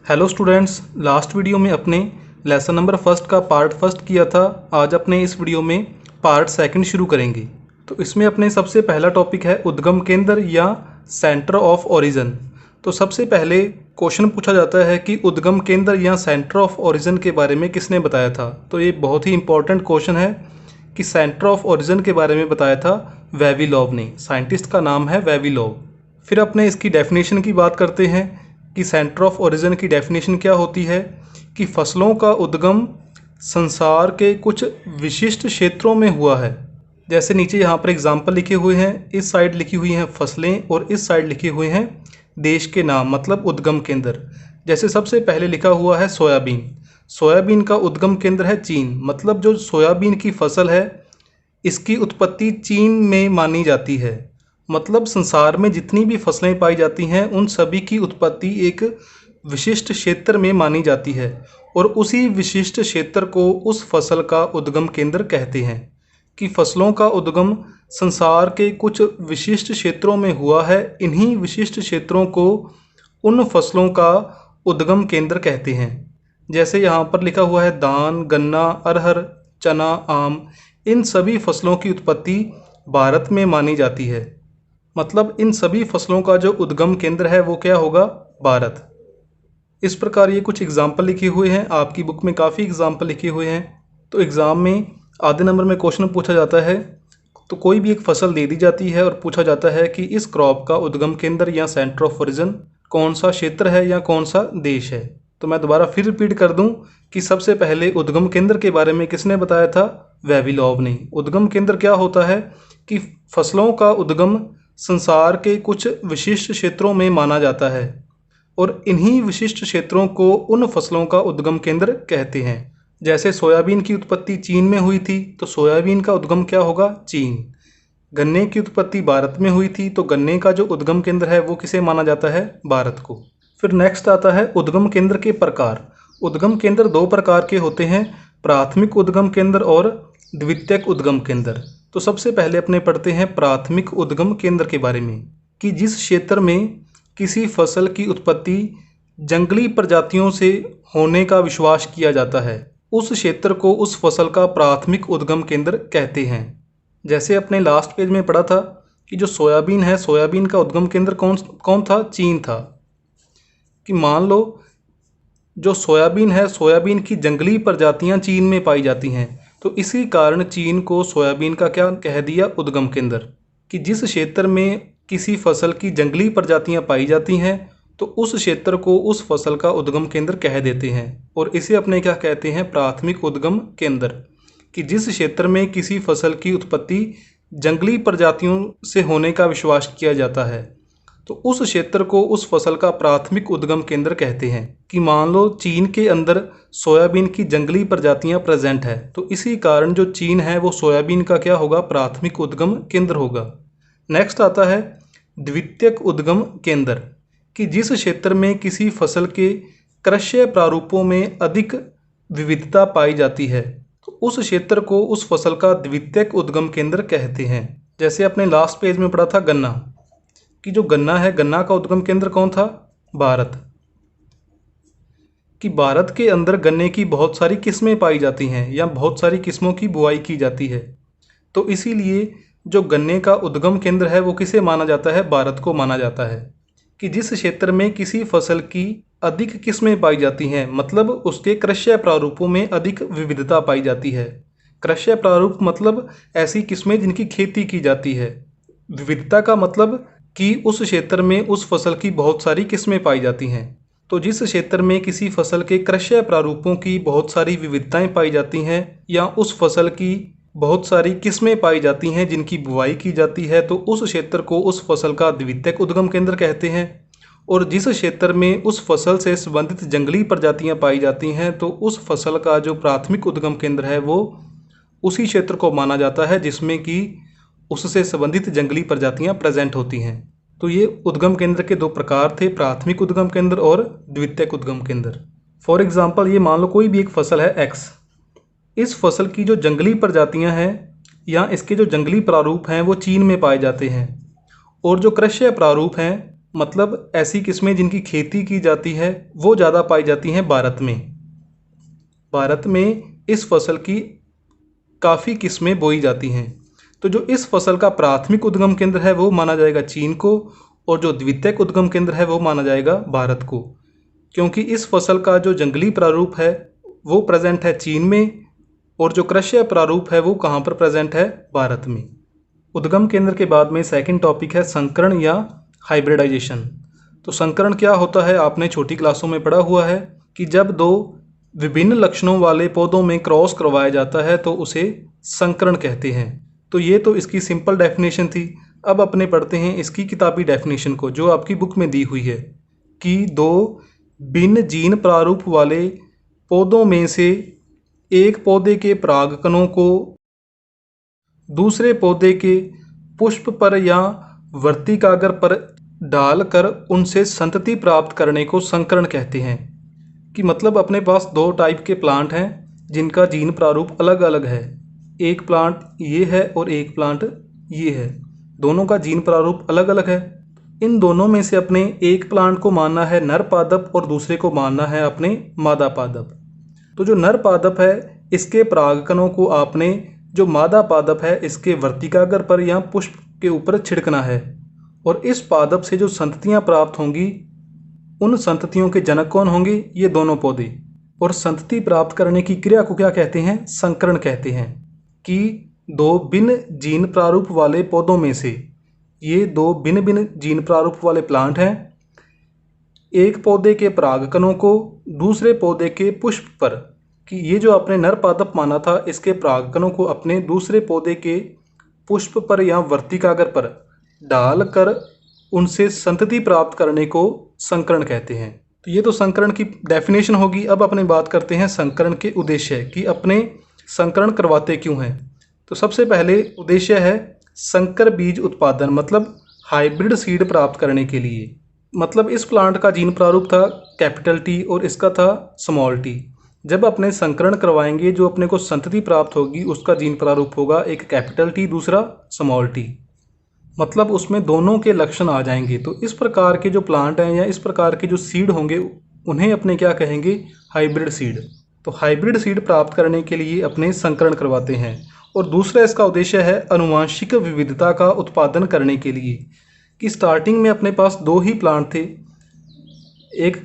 Hello students, last video में अपने lesson number first का पार्ट फर्स्ट किया था। आज अपने इस वीडियो में पार्ट सेकंड शुरू करेंगे। तो इसमें अपने सबसे पहला टॉपिक है उद्गम केंद्र या सेंटर ऑफ ओरिजिन। तो सबसे पहले क्वेश्चन पूछा जाता है कि उद्गम केंद्र या सेंटर ऑफ ओरिजिन के बारे में किसने बताया था। तो ये बहुत ही इंपॉर्टेंट क्वेश्चन है कि सेंटर ऑफ ओरिजिन के बारे में बताया था वेविलोव ने। साइंटिस्ट का नाम है वेविलोव। फिर अपने इसकी डेफिनेशन की बात करते हैं कि सेंटर ऑफ ओरिजिन की डेफिनेशन क्या होती है कि फसलों का उद्गम संसार के कुछ विशिष्ट क्षेत्रों में हुआ है। जैसे नीचे यहाँ पर एग्जाम्पल लिखे हुए हैं, इस साइड लिखी हुई हैं फसलें और इस साइड लिखे हुए हैं देश के नाम, मतलब उद्गम केंद्र। जैसे सबसे पहले लिखा हुआ है सोयाबीन। सोयाबीन का उद्गम केंद्र है चीन, मतलब जो सोयाबीन की फसल है इसकी उत्पत्ति चीन में मानी जाती है। मतलब संसार में जितनी भी फसलें पाई जाती हैं उन सभी की उत्पत्ति एक विशिष्ट क्षेत्र में मानी जाती है और उसी विशिष्ट क्षेत्र को उस फसल का उद्गम केंद्र कहते हैं। कि फसलों का उद्गम संसार के कुछ विशिष्ट क्षेत्रों में हुआ है, इन्हीं विशिष्ट क्षेत्रों को उन फसलों का उद्गम केंद्र कहते हैं। जैसे यहाँ पर लिखा हुआ है धान, गन्ना, अरहर, चना, आम, इन सभी फसलों की उत्पत्ति भारत में मानी जाती है। मतलब इन सभी फसलों का जो उद्गम केंद्र है वो क्या होगा? भारत। इस प्रकार ये कुछ एग्जाम्पल लिखे हुए हैं, आपकी बुक में काफ़ी एग्जाम्पल लिखे हुए हैं। तो एग्ज़ाम में आधे नंबर में क्वेश्चन पूछा जाता है, तो कोई भी एक फसल दे दी जाती है और पूछा जाता है कि इस क्रॉप का उद्गम केंद्र या सेंटर ऑफ ओरिजिन कौन सा क्षेत्र है या कौन सा देश है। तो मैं दोबारा फिर रिपीट कर दूं कि सबसे पहले उद्गम केंद्र के बारे में किसने बताया था? वेविलोव ने। उद्गम केंद्र क्या होता है कि फसलों का उद्गम संसार के कुछ विशिष्ट क्षेत्रों में माना जाता है और इन्हीं विशिष्ट क्षेत्रों को उन फसलों का उद्गम केंद्र कहते हैं। जैसे सोयाबीन की उत्पत्ति चीन में हुई थी तो सोयाबीन का उद्गम क्या होगा? चीन। गन्ने की उत्पत्ति भारत में हुई थी तो गन्ने का जो उद्गम केंद्र है वो किसे माना जाता है? भारत को। फिर नेक्स्ट आता है उद्गम केंद्र के प्रकार। उद्गम केंद्र दो प्रकार के होते हैं, प्राथमिक उद्गम केंद्र और द्वितीयक उद्गम केंद्र। तो सबसे पहले अपने पढ़ते हैं प्राथमिक उद्गम केंद्र के बारे में कि जिस क्षेत्र में किसी फसल की उत्पत्ति जंगली प्रजातियों से होने का विश्वास किया जाता है उस क्षेत्र को उस फसल का प्राथमिक उद्गम केंद्र कहते हैं। जैसे अपने लास्ट पेज में पढ़ा था कि जो सोयाबीन है, सोयाबीन का उद्गम केंद्र कौन था? चीन था। कि मान लो जो सोयाबीन है, सोयाबीन की जंगली प्रजातियां चीन में पाई जाती हैं, तो इसी कारण चीन को सोयाबीन का क्या कह दिया? उद्गम केंद्र। कि जिस क्षेत्र में किसी फसल की जंगली प्रजातियां पाई जाती हैं तो उस क्षेत्र को उस फसल का उद्गम केंद्र कह देते हैं और इसे अपने क्या कहते हैं? प्राथमिक उद्गम केंद्र। कि जिस क्षेत्र में किसी फसल की उत्पत्ति जंगली प्रजातियों से होने का विश्वास किया जाता है तो उस क्षेत्र को उस फसल का प्राथमिक उद्गम केंद्र कहते हैं। कि मान लो चीन के अंदर सोयाबीन की जंगली प्रजातियां प्रेजेंट है तो इसी कारण जो चीन है वो सोयाबीन का क्या होगा? प्राथमिक उद्गम केंद्र होगा। नेक्स्ट आता है द्वितीयक उद्गम केंद्र। कि जिस क्षेत्र में किसी फसल के कृषि प्रारूपों में अधिक विविधता पाई जाती है तो उस क्षेत्र को उस फसल का द्वितीयक उद्गम केंद्र कहते हैं। जैसे अपने लास्ट पेज में पढ़ा था गन्ना। कि जो गन्ना है, गन्ना का उद्गम केंद्र कौन था? भारत। कि भारत के अंदर गन्ने की बहुत सारी किस्में पाई जाती हैं या बहुत सारी किस्मों की बुआई की जाती है, तो इसीलिए जो गन्ने का उद्गम केंद्र है वो किसे माना जाता है? भारत को माना जाता है। कि जिस क्षेत्र में किसी फसल की अधिक किस्में पाई जाती हैं, मतलब उसके कृषि प्रारूपों में अधिक विविधता पाई जाती है। कृषि प्रारूप मतलब ऐसी किस्में जिनकी खेती की जाती है। विविधता का मतलब कि उस क्षेत्र में उस फसल की बहुत सारी किस्में पाई जाती हैं। तो जिस क्षेत्र में किसी फसल के कृषि प्रारूपों की बहुत सारी विविधताएं पाई जाती हैं या उस फसल की बहुत सारी किस्में पाई जाती हैं जिनकी बुआई की जाती है तो उस क्षेत्र को उस फसल का द्वितीयक उद्गम केंद्र कहते हैं। और जिस क्षेत्र में उस फसल से संबंधित जंगली प्रजातियां पाई जाती हैं तो उस फसल का जो प्राथमिक उद्गम केंद्र है वो उसी क्षेत्र को माना जाता है जिसमें कि उससे संबंधित जंगली प्रजातियां प्रेजेंट होती हैं। तो ये उद्गम केंद्र के दो प्रकार थे, प्राथमिक उद्गम केंद्र और द्वितीयक उद्गम केंद्र। फॉर एग्जाम्पल ये मान लो कोई भी एक फसल है एक्स। इस फसल की जो जंगली प्रजातियां हैं या इसके जो जंगली प्रारूप हैं वो चीन में पाए जाते हैं और जो कृषि प्रारूप हैं मतलब ऐसी किस्में जिनकी खेती की जाती है वो ज़्यादा पाई जाती हैं भारत में। भारत में इस फसल की काफ़ी किस्में बोई जाती हैं। तो जो इस फसल का प्राथमिक उद्गम केंद्र है वो माना जाएगा चीन को, और जो द्वितीयक उद्गम केंद्र है वो माना जाएगा भारत को, क्योंकि इस फसल का जो जंगली प्रारूप है वो प्रेजेंट है चीन में, और जो कृषि प्रारूप है वो कहाँ पर प्रेजेंट है, भारत में। उद्गम केंद्र के बाद में सेकंड टॉपिक है संकरण या हाइब्रिडाइजेशन। तो संकरण क्या होता है, आपने छोटी क्लासों में पढ़ा हुआ है कि जब दो विभिन्न लक्षणों वाले पौधों में क्रॉस करवाया जाता है तो उसे संकरण कहते हैं। तो ये तो इसकी सिंपल डेफिनेशन थी। अब अपने पढ़ते हैं इसकी किताबी डेफिनेशन को, जो आपकी बुक में दी हुई है कि दो भिन्न जीन प्रारूप वाले पौधों में से एक पौधे के परागकणों को दूसरे पौधे के पुष्प पर या वर्तिकाग्र पर डालकर उनसे संतति प्राप्त करने को संकरण कहते हैं। कि मतलब अपने पास दो टाइप के प्लांट हैं जिनका जीन प्रारूप अलग अलग है। एक प्लांट ये है और एक प्लांट ये है, दोनों का जीन प्रारूप अलग अलग है। इन दोनों में से अपने एक प्लांट को मानना है नर पादप और दूसरे को मानना है अपने मादा पादप। तो जो नर पादप है इसके परागकणों को आपने जो मादा पादप है इसके वर्तिकाग्र पर या पुष्प के ऊपर छिड़कना है, और इस पादप से जो संततियां प्राप्त होंगी उन संततियों के जनक कौन होंगे, ये दोनों पौधे। और संतति प्राप्त करने की क्रिया को क्या कहते हैं, संकरण कहते हैं। कि दो भिन्न जीन प्रारूप वाले पौधों में से, ये दो भिन्न भिन्न जीन प्रारूप वाले प्लांट हैं, एक पौधे के परागकणों को दूसरे पौधे के पुष्प पर, कि ये जो आपने नर पादप माना था इसके परागकणों को अपने दूसरे पौधे के पुष्प पर या वर्तिकाग्र पर डालकर उनसे संतति प्राप्त करने को संकरण कहते हैं। तो ये तो संकरण की डेफिनेशन होगी। अब अपने बात करते हैं संकरण के उद्देश्य, कि अपने संकरण करवाते क्यों हैं। तो सबसे पहले उद्देश्य है संकर बीज उत्पादन, मतलब हाइब्रिड सीड प्राप्त करने के लिए। मतलब इस प्लांट का जीन प्रारूप था कैपिटल टी और इसका था स्मॉल टी। जब अपने संकरण करवाएंगे जो अपने को संतति प्राप्त होगी उसका जीन प्रारूप होगा एक कैपिटल टी दूसरा स्मॉल टी, मतलब उसमें दोनों के लक्षण आ जाएंगे। तो इस प्रकार के जो प्लांट हैं या इस प्रकार के जो सीड होंगे उन्हें अपने क्या कहेंगे, हाइब्रिड सीड। तो हाइब्रिड सीड प्राप्त करने के लिए अपने संकरण करवाते हैं। और दूसरा इसका उद्देश्य है अनुवांशिक विविधता का उत्पादन करने के लिए। कि स्टार्टिंग में अपने पास दो ही प्लांट थे, एक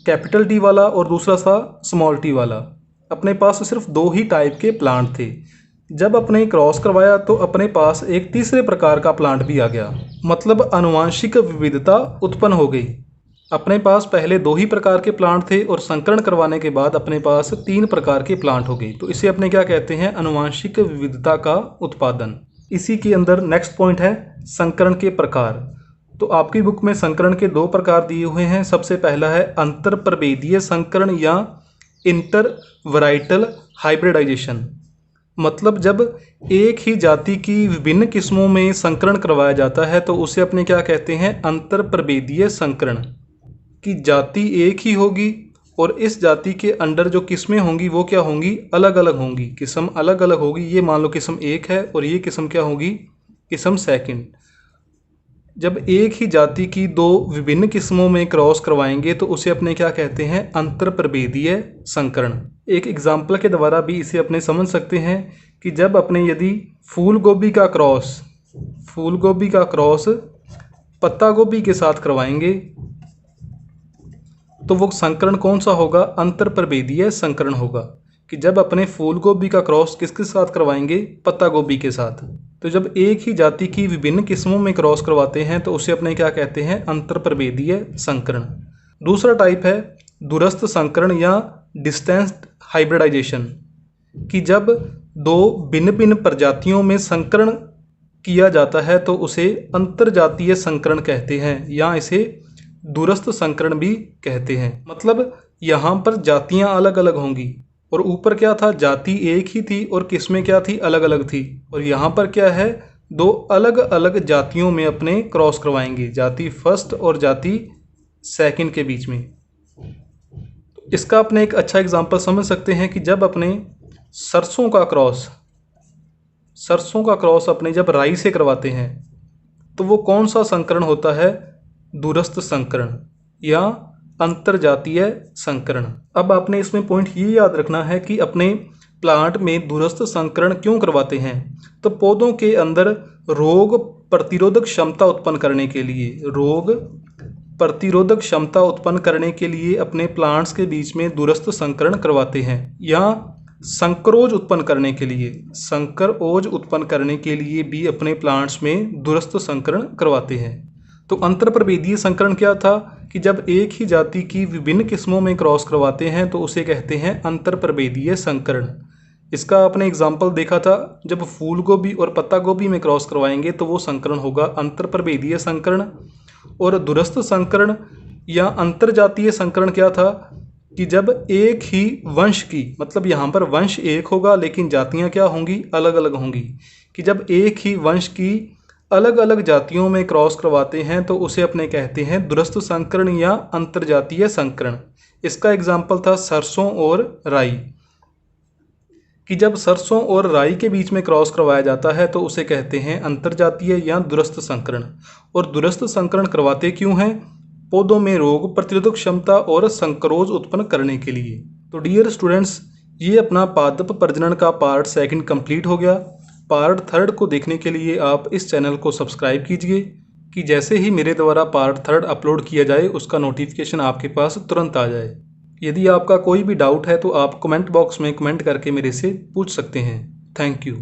कैपिटल टी वाला और दूसरा था स्मॉल टी वाला। अपने पास सिर्फ दो ही टाइप के प्लांट थे। जब अपने क्रॉस करवाया तो अपने पास एक तीसरे प्रकार का प्लांट भी आ गया, मतलब अनुवांशिक विविधता उत्पन्न हो गई। अपने पास पहले दो ही प्रकार के प्लांट थे और संकरण करवाने के बाद अपने पास 3 प्रकार के प्लांट हो गए। तो इसे अपने क्या कहते हैं, अनुवांशिक विविधता का उत्पादन। इसी के अंदर नेक्स्ट पॉइंट है संकरण के प्रकार। तो आपकी बुक में संकरण के 2 प्रकार दिए हुए हैं। सबसे पहला है अंतर प्रभेदीय संकरण या इंटर वैराइटल हाइब्रिडाइजेशन। मतलब जब एक ही जाति की विभिन्न किस्मों में संकरण करवाया जाता है तो उसे अपने क्या कहते हैं, अंतर प्रभेदीय संकरण। की जाति एक ही होगी और इस जाति के अंडर जो किस्में होंगी वो क्या होंगी, अलग अलग होंगी। किस्म अलग अलग होगी। ये मान लो किस्म 1 है और ये किस्म क्या होगी, किस्म 2। जब एक ही जाति की 2 विभिन्न किस्मों में क्रॉस करवाएंगे तो उसे अपने क्या कहते हैं, अंतर प्रभेदीय संकरण। एक एग्जाम्पल के द्वारा भी इसे अपने समझ सकते हैं कि जब अपने यदि फूल गोभी का क्रॉस पत्ता गोभी के साथ करवाएंगे तो वो संकरण कौन सा होगा, अंतर प्रभेदीय संकरण होगा। कि जब अपने फूल गोभी का क्रॉस किसके साथ करवाएंगे, पत्ता गोभी के साथ। तो जब एक ही जाति की विभिन्न किस्मों में क्रॉस करवाते हैं तो उसे अपने क्या कहते हैं, अंतर प्रभेदीय संकरण। दूसरा टाइप है दूरस्थ संकरण या डिस्टेंस्ड हाइब्रिडाइजेशन। कि जब 2 भिन्न भिन्न प्रजातियों में संकरण किया जाता है तो उसे अंतरजातीय संकरण कहते हैं या इसे दूरस्थ संकरण भी कहते हैं। मतलब यहाँ पर जातियाँ अलग अलग होंगी और ऊपर क्या था, जाति एक ही थी और किस्में क्या थी, अलग अलग थी। और यहाँ पर क्या है, 2 अलग अलग जातियों में अपने क्रॉस करवाएंगे, जाति फर्स्ट और जाति सेकंड के बीच में। इसका अपने एक अच्छा एग्जांपल समझ सकते हैं कि जब अपने सरसों का क्रॉस अपने जब राई से करवाते हैं तो वो कौन सा संकरण होता है, दूरस्थ संकरण या अंतरजातीय संकरण। अब आपने इसमें पॉइंट ये याद रखना है कि अपने प्लांट में दूरस्थ संकरण क्यों करवाते हैं। तो पौधों के अंदर रोग प्रतिरोधक क्षमता उत्पन्न करने के लिए, रोग प्रतिरोधक क्षमता उत्पन्न करने के लिए अपने प्लांट्स के बीच में दूरस्थ संकरण करवाते हैं, या संकरोज उत्पन्न करने के लिए, संकरोज उत्पन्न करने के लिए भी अपने प्लांट्स में दूरस्थ संकरण करवाते हैं। तो अंतरप्रभेदीय संकरण क्या था कि जब एक ही जाति की विभिन्न किस्मों में क्रॉस करवाते हैं तो उसे कहते हैं अंतरप्रभेदीय संकरण। इसका आपने एग्जाम्पल देखा था, जब फूल गोभी और पत्ता गोभी में क्रॉस करवाएंगे तो वो संकरण होगा अंतरप्रभेदीय संकरण। और दूरस्थ संकरण या अंतरजातीय संकरण क्या था कि जब एक ही वंश की, मतलब यहाँ पर वंश एक होगा लेकिन जातियाँ क्या होंगी, अलग अलग होंगी, कि जब एक ही वंश की अलग अलग जातियों में क्रॉस करवाते हैं तो उसे अपने कहते हैं दूरस्थ संकरण या अंतरजातीय संकरण। इसका एग्जाम्पल था सरसों और राई, कि जब सरसों और राई के बीच में क्रॉस करवाया जाता है तो उसे कहते हैं अंतरजातीय या दूरस्थ संकरण। और दूरस्थ संकरण करवाते क्यों हैं? पौधों में रोग प्रतिरोधक क्षमता और संकरोज उत्पन्न करने के लिए। तो डियर स्टूडेंट्स, ये अपना पादप प्रजनन का पार्ट 2 कंप्लीट हो गया। पार्ट 3 को देखने के लिए आप इस चैनल को सब्सक्राइब कीजिए कि जैसे ही मेरे द्वारा पार्ट 3 अपलोड किया जाए उसका नोटिफिकेशन आपके पास तुरंत आ जाए। यदि आपका कोई भी डाउट है तो आप कमेंट बॉक्स में कमेंट करके मेरे से पूछ सकते हैं। Thank you.